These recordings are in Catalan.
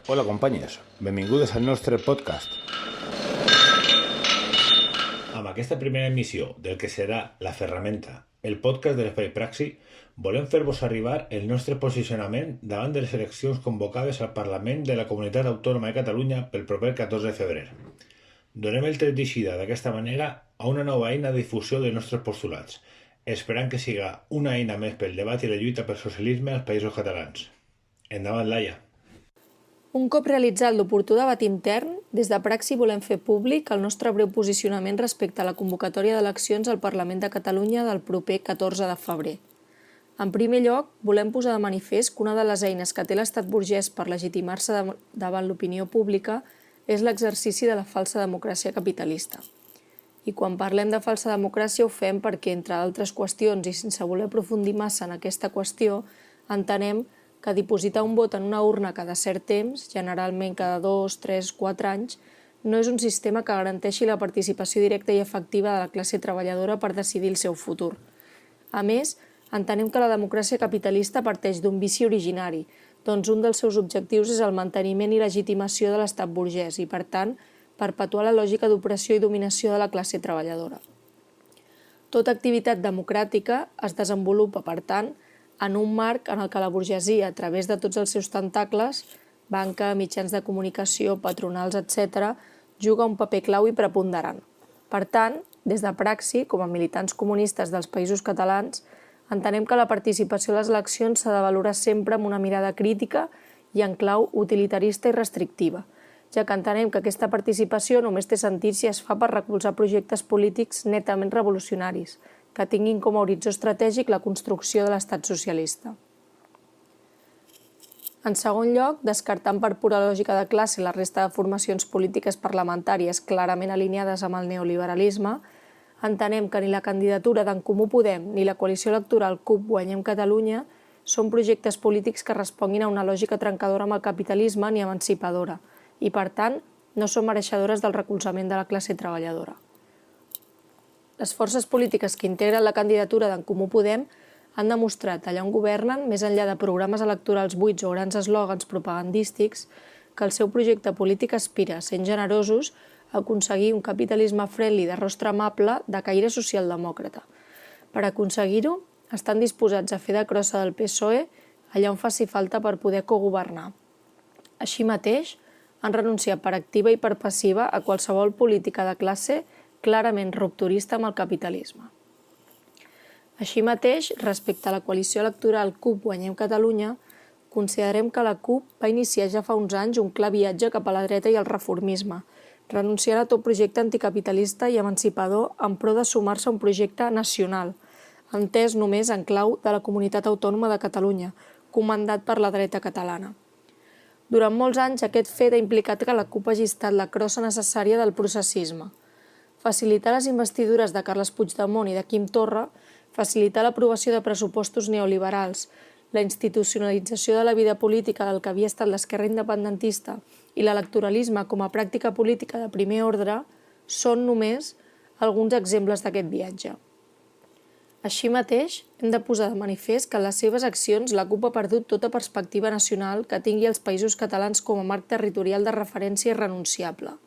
Hola companyes, benvingudes al nostre podcast. Amb aquesta primera emissió del que serà La Ferramenta, el podcast de l'Espai Praxi, volem fer-vos arribar el nostre posicionament davant de les eleccions convocades al Parlament de la Comunitat Autònoma de Catalunya pel proper 14 de febrer. Donem el tret d'eixida d'aquesta manera a una nova eina de difusió dels nostres postulats, esperant que siga una eina més pel debat i la lluita pel socialisme als països catalans. Endavant, Laia. Un cop realitzat l'oportú debat intern, des de Praxi volem fer públic el nostre breu posicionament respecte a la convocatòria d'eleccions al Parlament de Catalunya del proper 14 de febrer. En primer lloc, volem posar de manifest que una de les eines que té l'estat burgès per legitimar-se davant l'opinió pública és l'exercici de la falsa democràcia capitalista. I quan parlem de falsa democràcia ho fem perquè, entre d'altres qüestions i sense voler aprofundir massa en aquesta qüestió, entenem que dipositar un vot en una urna cada cert temps, generalment cada 2, 3, 4 anys, no és un sistema que garanteixi la participació directa i efectiva de la classe treballadora per decidir el seu futur. A més, entenem que la democràcia capitalista parteix d'un vici originari, doncs un dels seus objectius és el manteniment i legitimació de l'estat burgès i, per tant, perpetuar la lògica d'opressió i dominació de la classe treballadora. Tota activitat democràtica es desenvolupa, per tant, en un marc en el que la burgesia, a través de tots els seus tentacles, banca, mitjans de comunicació, patronals, etc., juga un paper clau i preponderant. Per tant, des de Praxi, com a militants comunistes dels països catalans, entenem que la participació a les eleccions s'ha de valorar sempre amb una mirada crítica i en clau utilitarista i restrictiva, ja que entenem que aquesta participació només té sentit si es fa per recolzar projectes polítics netament revolucionaris, que tinguin com a horitzó estratègic la construcció de l'estat socialista. En segon lloc, descartant per pura lògica de classe la resta de formacions polítiques parlamentàries clarament alineades amb el neoliberalisme, entenem que ni la candidatura d'En Comú Podem ni la coalició electoral CUP Guanyem Catalunya són projectes polítics que responguin a una lògica trencadora amb el capitalisme ni emancipadora i, per tant, no són mereixedores del recolzament de la classe treballadora. Les forces polítiques que integren la candidatura d'En Comú Podem han demostrat allà on governen, més enllà de programes electorals buits o grans eslògans propagandístics, que el seu projecte polític aspira, sent generosos, a aconseguir un capitalisme friendly de rostre amable de caire socialdemòcrata. Per aconseguir-ho, estan disposats a fer de crossa del PSOE allà on faci falta per poder cogovernar. Així mateix, han renunciat per activa i per passiva a qualsevol política de classe clarament rupturista amb el capitalisme. Així mateix, respecte a la coalició electoral CUP Guanyem Catalunya, considerem que la CUP va iniciar ja fa uns anys un clar viatge cap a la dreta i al reformisme, renunciant a tot projecte anticapitalista i emancipador en pro de sumar-se a un projecte nacional, entès només en clau de la Comunitat Autònoma de Catalunya, comandat per la dreta catalana. Durant molts anys, aquest fet ha implicat que la CUP hagi estat la crossa necessària del processisme. Facilitar les investidures de Carles Puigdemont i de Quim Torra, facilitar l'aprovació de pressupostos neoliberals, la institucionalització de la vida política del que havia estat l'esquerra independentista i l'electoralisme com a pràctica política de primer ordre són només alguns exemples d'aquest viatge. Així mateix, hem de posar de manifest que en les seves accions la CUP ha perdut tota perspectiva nacional que tingui els països catalans com a marc territorial de referència irrenunciable.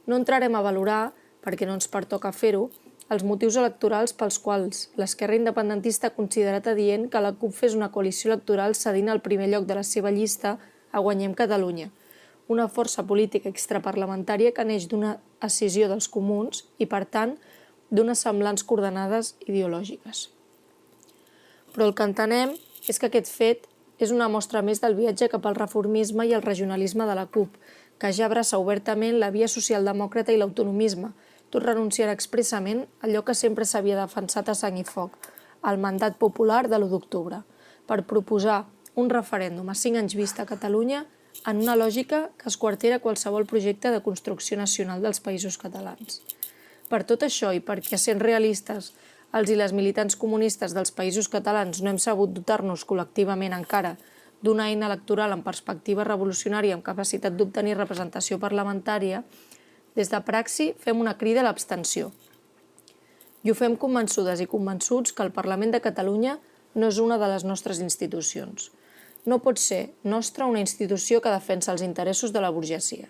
No entrarem a valorar, perquè no ens pertoca fer-ho, els motius electorals pels quals l'esquerra independentista ha considerat adient que la CUP fes una coalició electoral cedint el primer lloc de la seva llista a Guanyem Catalunya, una força política extraparlamentària que neix d'una escissió dels comuns i, per tant, d'unes semblants coordenades ideològiques. Però el que entenem és que aquest fet és una mostra més del viatge cap al reformisme i el regionalisme de la CUP, que ja abraça obertament la via socialdemòcrata i l'autonomisme, tot renunciant expressament a allò que sempre s'havia defensat a sang i foc, el mandat popular de l'1 d'octubre, per proposar un referèndum a 5 anys vista a Catalunya en una lògica que esquartera qualsevol projecte de construcció nacional dels països catalans. Per tot això i perquè, sent realistes, els i les militants comunistes dels països catalans no hem sabut dotar-nos col·lectivament encara d'una eina electoral en perspectiva revolucionària amb capacitat d'obtenir representació parlamentària, des de Praxi fem una crida a l'abstenció. I ho fem convençudes i convençuts que el Parlament de Catalunya no és una de les nostres institucions. No pot ser nostra una institució que defensa els interessos de la burgesia.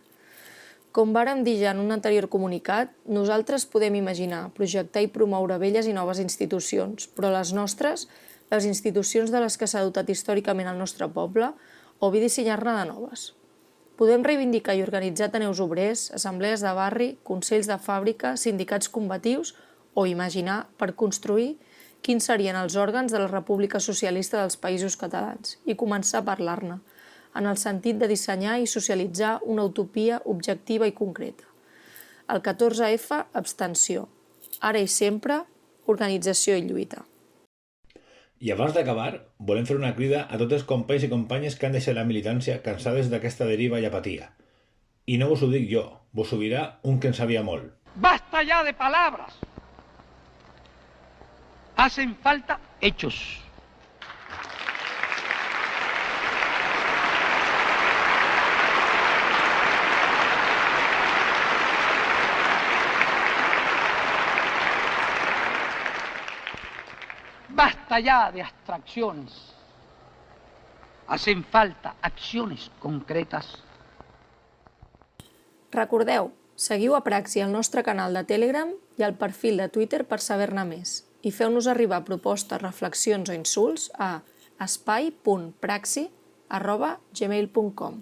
Com vàrem dir ja en un anterior comunicat, nosaltres podem imaginar, projectar i promoure velles i noves institucions, però les nostres, les institucions de les que s'ha dotat històricament el nostre poble, o bé dissenyar-ne de noves. Podem reivindicar i organitzar ateneus obrers, assemblees de barri, consells de fàbrica, sindicats combatius o imaginar, per construir, quins serien els òrgans de la República Socialista dels Països Catalans i començar a parlar-ne, en el sentit de dissenyar i socialitzar una utopia objectiva i concreta. El 14F, abstenció. Ara i sempre, organització i lluita. I abans d'acabar, volem fer una crida a tots els companys i companyes que han deixat la militància cansades d'aquesta deriva i apatia. I no vos ho dic jo, vos ho dirà un que en sabia molt. ¡Basta ya de palabras! Hacen falta hechos. Basta ya de abstracciones. Hacen falta acciones concretas. Recordeu, seguiu a Praxi al nostre canal de Telegram i al perfil de Twitter per saber-ne més. I feu-nos arribar propostes, reflexions o insults a espai.praxi@gmail.com.